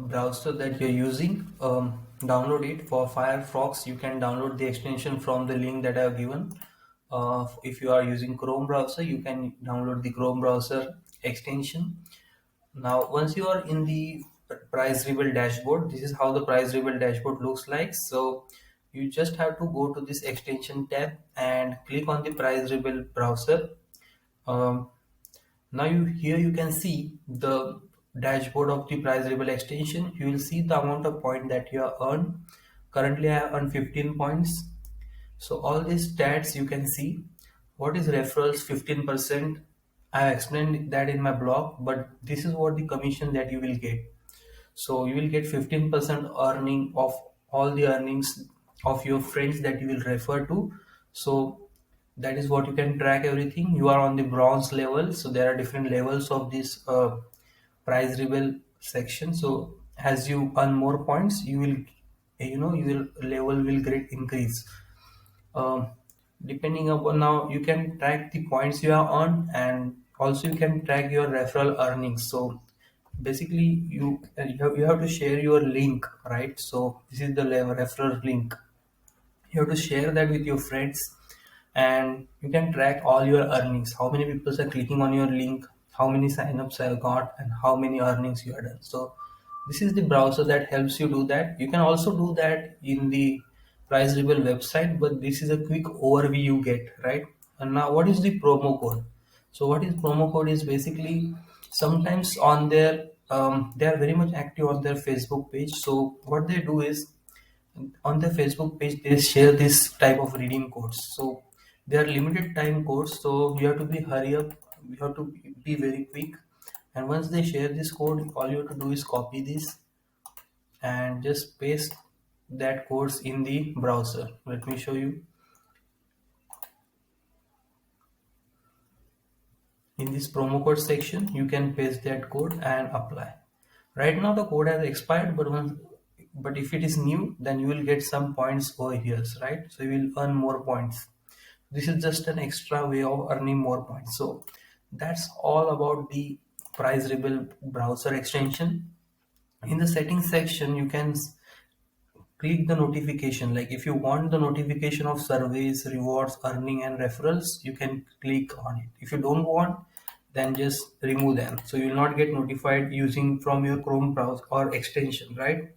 browser that you're using, download it. For Firefox, you can download the extension from the link that I've given. If you are using Chrome browser, you can download the Chrome browser extension. Now, once you are in the PrizeRebel dashboard, this is how the PrizeRebel dashboard looks like. So you just have to go to this extension tab and click on the PrizeRebel browser. Um, Now here you can see the dashboard of the PrizeRebel extension. You will see the amount of point that you have earned. Currently, I have earned 15 points. So all these stats you can see. What is referrals? 15%. I explained that in my blog, but this is what the commission that you will get. So you will get 15% earning of all the earnings of your friends that you will refer to. So that is what you can track everything. You are on the bronze level, so there are different levels of this PrizeRebel section. So as you earn more points, you will, you will level will get increase. um, Depending upon, now you can track the points you have earned, and also you can track your referral earnings. So basically you have to share your link, right? So this is the referral link. You have to share that with your friends, and you can track all your earnings, how many people are clicking on your link, how many signups have got, and how many earnings you have done. So this is the browser that helps you do that. You can also do that in the PrizeRebel website, but this is a quick overview you get, right? And now, what is the promo code? So what is promo code is basically, sometimes on their they are very much active on their Facebook page. So what they do is, on the Facebook page they share this type of redeem codes. So they are limited time codes, so you have to be hurry up, you have to be very quick. And once they share this code, all you have to do is copy this and just paste that codes in the browser. Let me show you. In this promo code section, you can paste that code and apply. Right now the code has expired, but if it is new, then you will get some points over here, right? So you will earn more points. This is just an extra way of earning more points. So that's all about the PrizeRebel browser extension. In the settings section, you can click the notification. Like if you want the notification of surveys, rewards, earning, and referrals, you can click on it. If you don't want, then just remove them, so you will not get notified using from your Chrome browser or extension, right?